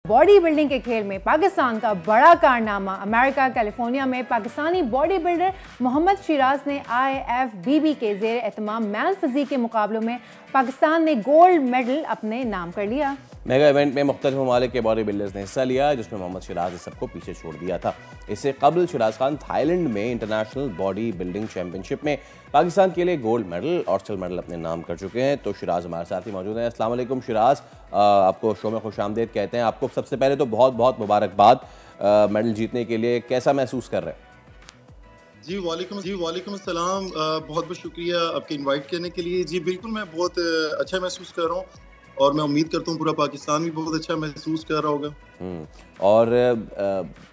Body building के खेल में पाकिस्तान का बड़ा कारनामा। अमेरिका कैलिफोर्निया में पाकिस्तानी बॉडी बिल्डर मोहम्मद शिराज ने IFBB के ज़ेर एहतमाम मैन फिजिक के मुकाबलों में पाकिस्तान ने गोल्ड मेडल अपने नाम कर लिया। मेगा इवेंट में मुख्तलिफ ममालिक के बॉडी बिल्डर्स ने हिस्सा लिया, जिसमें मोहम्मद शिराज ने सबको पीछे छोड़ दिया था। इससे कबल शिराज खान थाईलैंड में इंटरनेशनल बॉडी बिल्डिंग चैंपियनशिप में पाकिस्तान के लिए गोल्ड मेडल और सिल्वर मेडल अपने नाम कर चुके हैं। तो शिराज हमारे साथ ही मौजूद हैं। अस्सलाम वालेकुम शिराज, आपको शो में खुशामदीद कहते हैं। आपको सबसे पहले तो बहुत बहुत मुबारकबाद मेडल जीतने के लिए। कैसा महसूस कर रहे हैं? जी वालेकुम अस्सलाम, बहुत बहुत शुक्रिया आपके इनवाइट करने के लिए। जी बिल्कुल, मैं बहुत अच्छा महसूस कर रहा हूँ और मैं उम्मीद करता हूँ पूरा पाकिस्तान भी बहुत अच्छा महसूस कर रहा होगा। और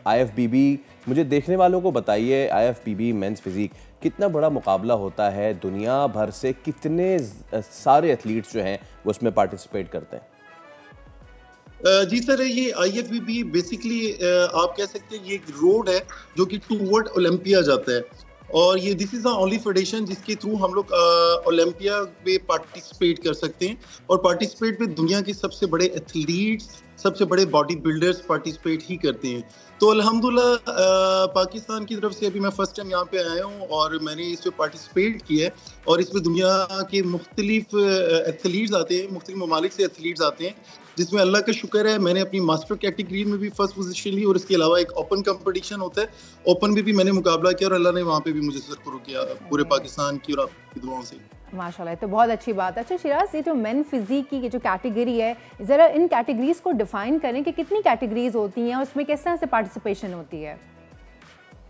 IFBB, मुझे देखने वालों को बताइए, IFBB मेंस फिजिक कितना बड़ा मुकाबला होता है? दुनिया भर से कितने सारे एथलीट्स जो हैं वो उसमें पार्टिसिपेट करते हैं? जी सर, ये IFBB बेसिकली आप कह सकते हैं ये एक रोड है जो कि टूवर्ड ओलंपिया जाता है, और ये this is the only federation जिसके थ्रू हम लोग ओलंपिया पे पार्टिसिपेट कर सकते हैं। और पार्टिसिपेट में दुनिया के सबसे बड़े एथलीट्स, सबसे बड़े बॉडी बिल्डर्स पार्टिसिपेट ही करते हैं। तो अल्हम्दुलिल्लाह पाकिस्तान की तरफ से अभी मैं फर्स्ट टाइम यहाँ पे आया हूँ और मैंने इसमें पार्टिसिपेट किया है, और इसमें दुनिया के मुख्तलिफ एथलीट्स आते हैं, मुख्तलिफ ममालिक से एथलीट्स आते हैं, जिसमें अल्लाह का शुक्र है मैंने अपनी मास्टर कैटेगरी में भी फर्स्ट पोजीशन ली, और इसके अलावा एक ओपन कंपटीशन होता है, ओपन में भी मैंने मुकाबला किया और अल्लाह ने वहाँ पे भी मुझे सरफराज किया पूरे पाकिस्तान की और आपकी दुआओं से। माशाल्लाह, तो बहुत अच्छी बात है। अच्छा शिराज, ये जो मेन फिजिक की जो कैटेगरी है, ज़रा इन कैटेगरीज को डिफाइन करें कि कितनी कैटेगरीज होती हैं, उसमें किस तरह से पार्टिसिपेशन होती है?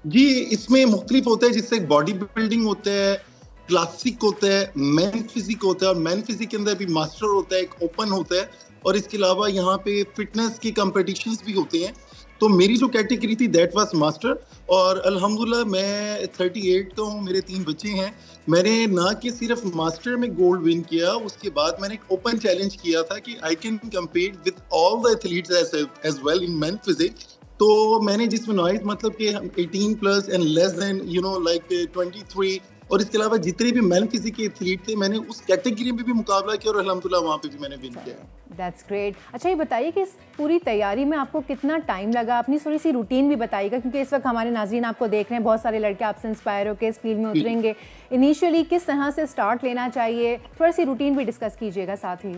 जी, इसमें मुख्तलिफ होता है, जिससे बॉडी बिल्डिंग होता है, क्लासिक होता है, मैन फिजिक होता है, और मैन फिजिक के अंदर भी मास्टर होता है, एक ओपन होता है, और इसके अलावा यहाँ पे फिटनेस की कंपटीशंस भी होते हैं। तो मेरी जो कैटेगरी थी दैट वाज मास्टर, और अल्हम्दुलिल्लाह मैं 38 का हूँ, मेरे 3 बच्चे हैं। मैंने ना कि सिर्फ मास्टर में गोल्ड विन किया, उसके बाद मैंने एक ओपन चैलेंज किया था कि I can compete with all the athletes as well in men physique. तो मैंने जिसमें नॉइज मतलब कि 18 plus and less than like 23, और इसके अलावा जितने भी मैन फिजिक के एथलीट थे मैंने उस कैटेगरी में भी मुकाबला किया, और अल्हम्दुलिल्लाह वहाँ पे भी मैंने विन किया। That's great. अच्छा, ये बताइए कि इस पूरी तैयारी में आपको कितना टाइम लगा? अपनी थोड़ी सी रूटीन भी बताइएगा, क्योंकि इस वक्त हमारे नाज़रीन आपको देख रहे हैं, बहुत सारे लड़के आपसे इंस्पायर होकर इस फील्ड में उतरेंगे। इनिशियली किस तरह से स्टार्ट लेना चाहिए, थोड़ी सी रूटीन भी डिस्कस कीजिएगा साथ ही।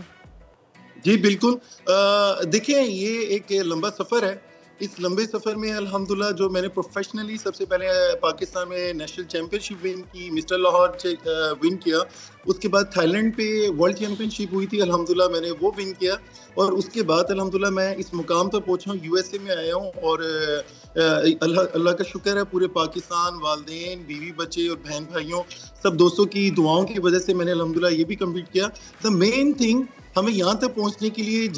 जी बिल्कुल, देखिए ये एक लंबा सफ़र है। इस लंबे सफ़र में अल्हम्दुलिल्लाह जो मैंने प्रोफेशनली सबसे पहले पाकिस्तान में नेशनल चैम्पियनशिप विन की, मिस्टर लाहौर से विन किया। उसके बाद थाईलैंड पे वर्ल्ड चैम्पियनशिप हुई थी, अल्हम्दुलिल्लाह मैंने वो विन किया। और उसके बाद अल्हम्दुलिल्लाह मैं इस मुकाम तक पहुंचा हूँ, USA में आया हूँ, और अल्लाह का शुक्र है पूरे पाकिस्तान, वालिदैन, बीवी बच्चे और बहन भाइयों, सब दोस्तों की दुआओं की वजह से मैंने अल्हम्दुलिल्लाह ये भी कम्पीट किया। द मेन थिंग हमें यहाँ तक पहुँचने के लिए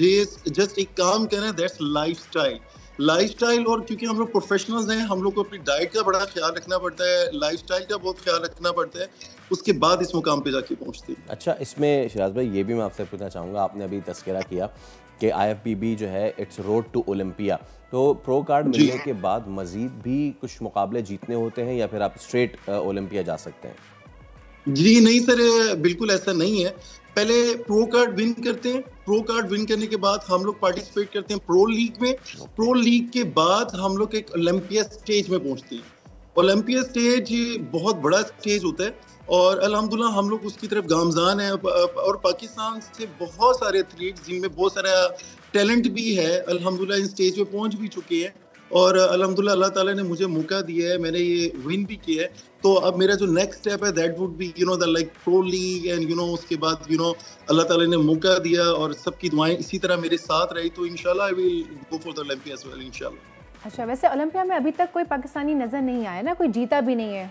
जस्ट एक काम करना, दैट्स लाइफस्टाइल। और क्योंकि हम लोग प्रोफेशनल्स हैं, हम लोग को अपनी डाइट का बड़ा ख्याल रखना पड़ता है, लाइफस्टाइल का बहुत ख्याल रखना पड़ता है, उसके बाद इस मुकाम पे जाके पहुंचते हैं। अच्छा, इसमें शिराज भाई ये भी मैं आपसे पूछना चाहूँगा, आपने अभी तस्करा किया कि IFBB जो है इट्स रोड टू ओलंपिया, तो प्रो कार्ड मिलने के बाद मजीद भी कुछ मुकाबले जीतने होते हैं या फिर आप स्ट्रेट ओलंपिया जा सकते हैं? जी नहीं सर, बिल्कुल ऐसा नहीं है। पहले प्रो कार्ड विन करते हैं, प्रो कार्ड विन करने के बाद हम लोग पार्टिसिपेट करते हैं प्रो लीग में। प्रो लीग के बाद हम लोग एक ओलंपिया स्टेज में पहुंचते हैं। ओलंपिया स्टेज बहुत बड़ा स्टेज होता है, और अल्हम्दुलिल्लाह हम लोग उसकी तरफ गामजान है, और पाकिस्तान से बहुत सारे एथलीट्स जिनमें बहुत सारा टैलेंट भी है अल्हम्दुलिल्लाह इन स्टेज पे पहुंच भी चुके हैं, और अल्हम्दुलिल्लाह अल्लाह ताला ने मुझे मौका दिया है, मैंने ये विन भी किया है। तो अब मेरा जो नेक्स्ट स्टेप है that would be the like pro league, and उसके बाद अल्लाह ताला ने मौका दिया और सबकी दुआएं इसी तरह मेरे साथ रही, तो इंशाल्लाह I will go for the Olympia as well इंशाल्लाह। अच्छा, वैसे ओलंपिया में अभी तक कोई पाकिस्तानी नजर नहीं आया ना, कोई जीता भी नहीं है?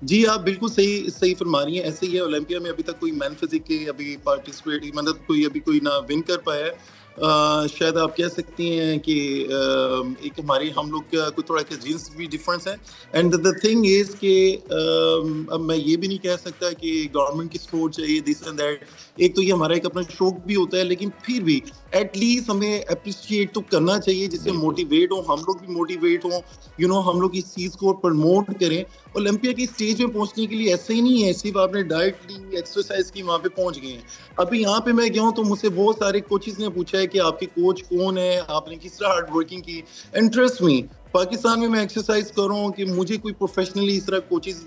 जी आप बिल्कुल सही फरमा रही हैं, ऐसे ही है। ओलंपिया में अभी तक कोई मैन फिजिक के अभी पार्टिसिपेट मतलब कोई ना विन कर पाया है। शायद आप कह सकती हैं कि एक हमारी हम लोग का कोई थोड़ा जीन्स भी डिफरेंस है, एंड द थिंग इज कि अब मैं ये भी नहीं कह सकता कि गवर्नमेंट की सपोर्ट चाहिए दिस एंड दैट। एक तो ये हमारा एक अपना शौक भी होता है, लेकिन फिर भी एटलीस्ट हमें अप्रिशिएट तो करना चाहिए, जिससे मोटिवेट हो, हम लोग भी मोटिवेट हों, हम लोग इस चीज़ को प्रमोट करें। ओलंपिया की स्टेज में पहुंचने के लिए ऐसे ही नहीं है सिर्फ आपने डाइट ली, एक्सरसाइज की, वहाँ पे पहुंच गए हैं। अभी यहाँ पे मैं गया हूँ तो मुझसे बहुत सारे कोचेस ने पूछा है कि आपके कोच कौन है, आपने किस तरह हार्ड वर्किंग की। एंड ट्रस्ट मी, पाकिस्तान में मैं एक्सरसाइज कर रहा हूँ कि मुझे कोई प्रोफेशनली इस तरह कोचेज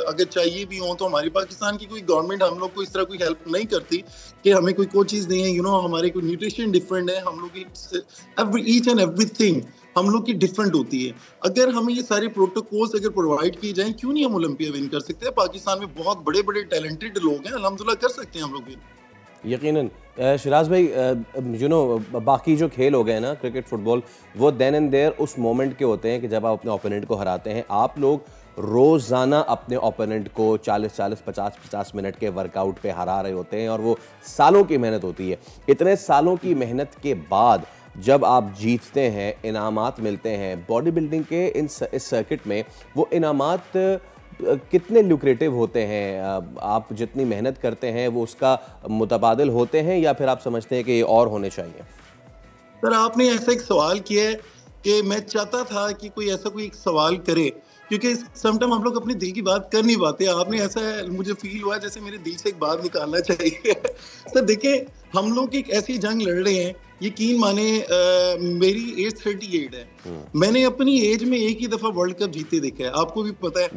अगर चाहिए भी हों तो हमारी पाकिस्तान की कोई गवर्नमेंट हम लोग को इस तरह कोई हेल्प नहीं करती कि हमें कोई कोचेज दें। हमारे कोई न्यूट्रिशन डिफरेंट है, हम लोग की ईच एंड एवरीथिंग हम लोग की डिफरेंट होती है। अगर हमें ये सारे प्रोटोकॉल्स अगर प्रोवाइड किए जाएं, क्यों नहीं हम ओलंपिया विन कर सकते हैं? पाकिस्तान में बहुत बड़े बड़े टैलेंटेड लोग हैं, अल्हम्दुलिल्लाह कर सकते हैं हम लोग भी। यकीनन शिराज भाई, बाकी जो खेल हो गए ना, क्रिकेट, फुटबॉल, वो देन एंड देयर उस मोमेंट के होते हैं कि जब आप अपने ओपोनेंट को हराते हैं। आप लोग रोज़ाना अपने ओपोनेंट को 40-40, 50-50 मिनट के वर्कआउट पे हरा रहे होते हैं और वो सालों की मेहनत होती है। इतने सालों की मेहनत के बाद जब आप जीतते हैं, इनामात मिलते हैं बॉडी बिल्डिंग के इस सर्किट में, वो इनामात कितने ल्यूक्रेटिव होते हैं? आप जितनी मेहनत करते हैं वो उसका मुतबादिल होते हैं या फिर आप समझते हैं कि ये और होने चाहिए? सर, आपने ऐसा एक सवाल किया है कि मैं चाहता था कि कोई ऐसा कोई एक सवाल करे, क्योंकि समटाइम हम लोग अपने दिल की बात कर नहीं पाते। आपने ऐसा, मुझे फील हुआ जैसे मेरे दिल से एक बात निकालना चाहिए। सर देखिए, हम लोग एक ऐसी जंग लड़ रहे हैं, यकीन माने मेरी एज 38 है। मैंने अपनी एज में एक ही दफा वर्ल्ड कप जीते देखा है, आपको भी पता है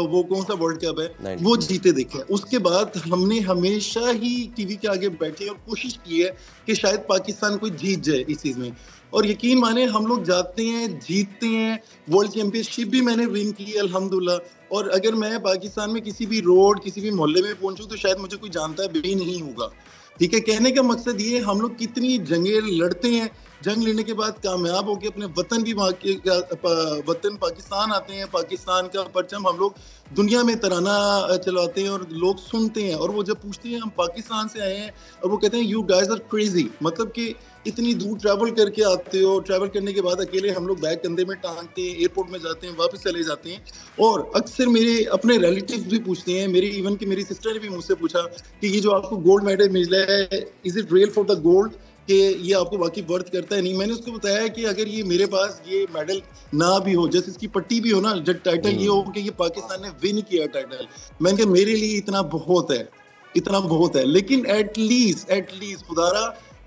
वो कौन सा वर्ल्ड कप है, वो जीते देखा है। उसके बाद हमने हमेशा ही टीवी के आगे बैठे और कोशिश की है कि शायद पाकिस्तान कोई जीत जाए इस चीज में। और यकीन माने हम लोग जाते हैं, जीतते हैं। वर्ल्ड चैंपियनशिप भी मैंने विन की अल्हम्दुलिल्लाह। और अगर मैं पाकिस्तान में किसी भी रोड, किसी भी मोहल्ले में पहुंचूं तो शायद मुझे कोई जानता भी नहीं होगा। ठीक है, कहने का मकसद ये, हम लोग कितनी जंगें लड़ते हैं, जंग लेने के बाद कामयाब होकर अपने वतन भी वतन पाकिस्तान आते हैं, पाकिस्तान का परचम हम लोग दुनिया में तराना चलाते हैं और लोग सुनते हैं। और वो जब पूछते हैं हम पाकिस्तान से आए हैं, और वो कहते हैं यू गाइज आर क्रेजी, मतलब कि इतनी दूर ट्रैवल करके आते हो, ट्रैवल करने के बाद अकेले हम लोग बैग कंधे में टांगते हैं, एयरपोर्ट में जाते हैं, वापस चले जाते हैं। और अक्सर मेरे अपने रिलेटिव्स भी पूछते हैं, मेरी सिस्टर ने भी मुझसे पूछा कि ये जो आपको गोल्ड मेडल मिला है, is it real for the gold, कि ये आपको वाकई वर्थ करता है? नहीं। मैंने उसको बताया कि अगर ये मेरे पास ये मेडल ना भी हो, जैसे इसकी पट्टी भी हो ना, जब टाइटल ये हो कि ये पाकिस्तान ने विन किया टाइटल, मैंने कहा मेरे लिए इतना बहुत है, इतना बहुत है। लेकिन एटलीस्ट खुदारा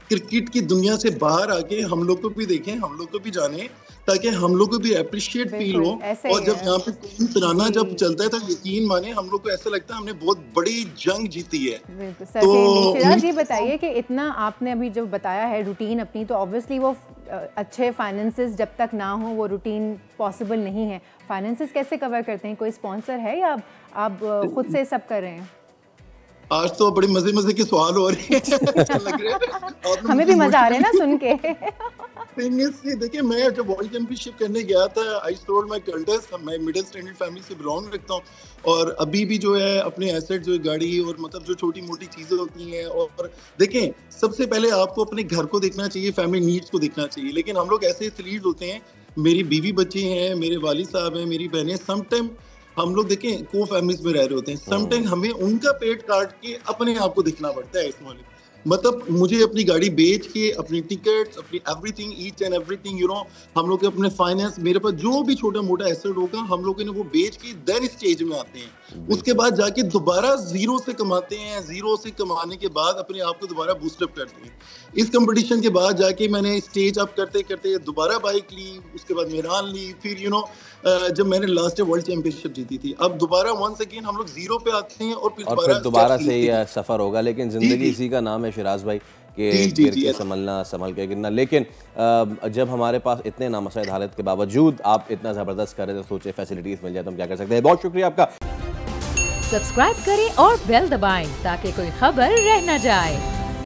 क्रिकेट की दुनिया से बाहर आके हम लोग को भी देखें, हम लोग को भी जाने, ताकि हम लोग को भी अप्रिशिएट फील हो। और जब यहाँ पे कौन तराना जब चलता है तो यकीन माने हम लोग को ऐसा लगता है हमने बहुत बड़ी जंग जीती है। तो शिराज, ये बताइए कि इतना आपने अभी जो बताया है रूटीन अपनी, तो ऑब्वियसली वो अच्छे फाइनेंसेस जब तक ना हो वो रूटीन पॉसिबल नहीं है। फाइनेंसेस कैसे कवर करते हैं? कोई स्पॉन्सर है या आप खुद से सब कर रहे हैं? आज तो बड़े मजे के सवाल हो रहे हैं। लग रहे हैं हमें भी मजा आ रहा है ना सुन के। देखिए, मैं जब वर्ल्ड चैंपियनशिप करने गया था, आई टोल्ड माय एल्डर्स, मैं मिडिल स्टैंडर्ड फैमिली से बिलोंग रखता हूँ, और अभी भी जो है अपने एसेट, जो गाड़ी और मतलब जो छोटी मोटी चीजें होती हैं। और देखें, सबसे पहले आपको अपने घर को देखना चाहिए, फैमिली नीड्स को देखना चाहिए। लेकिन हम लोग ऐसे एथलीट होते हैं, मेरी बीवी बच्चे हैं, मेरे वालिद साहब हैं, मेरी बहनें, समटाइम हम लोग देखें को फैमिलीज में रह रहे होते हैं, समटाइम हमें उनका पेट काट के अपने आप को दिखना पड़ता है। इसमें मतलब मुझे अपनी गाड़ी बेच के, अपनी टिकट्स, अपनी एवरीथिंग, ईच एंड एवरीथिंग, हम लोग के अपने फाइनेंस, मेरे पास जो भी छोटा मोटा एसेट होगा, हम लोग ने वो बेच के देन स्टेज में आते हैं। उसके बाद जाके दोबारा जीरो से कमाते हैं, जीरो से कमाने के बाद अपने आप को दोबारा बूस्टअप करते हैं। इस कंपटीशन के बाद जाके मैंने स्टेज अप करते करते दोबारा बाइक ली, उसके बाद मेरान ली, फिर जब मैंने लास्ट वर्ल्ड चैंपियनशिप जीती थी, अब दोबारा वंस अगेन हम लोग जीरो पे आते हैं और फिर दोबारा से ये सफर होगा। लेकिन जिंदगी इसी का नाम है शिराज भाई, कि गिर के संभलना, संभल के गिरना। लेकिन जब हमारे पास इतने नामसद हालत के बावजूद आप इतना जबरदस्त कर रहे थे, सोचे फैसिलिटीज मिल जाए तो हम क्या कर सकते हैं। बहुत शुक्रिया आपका। सब्सक्राइब करें और बेल दबाएं ताकि कोई खबर रह न जाए।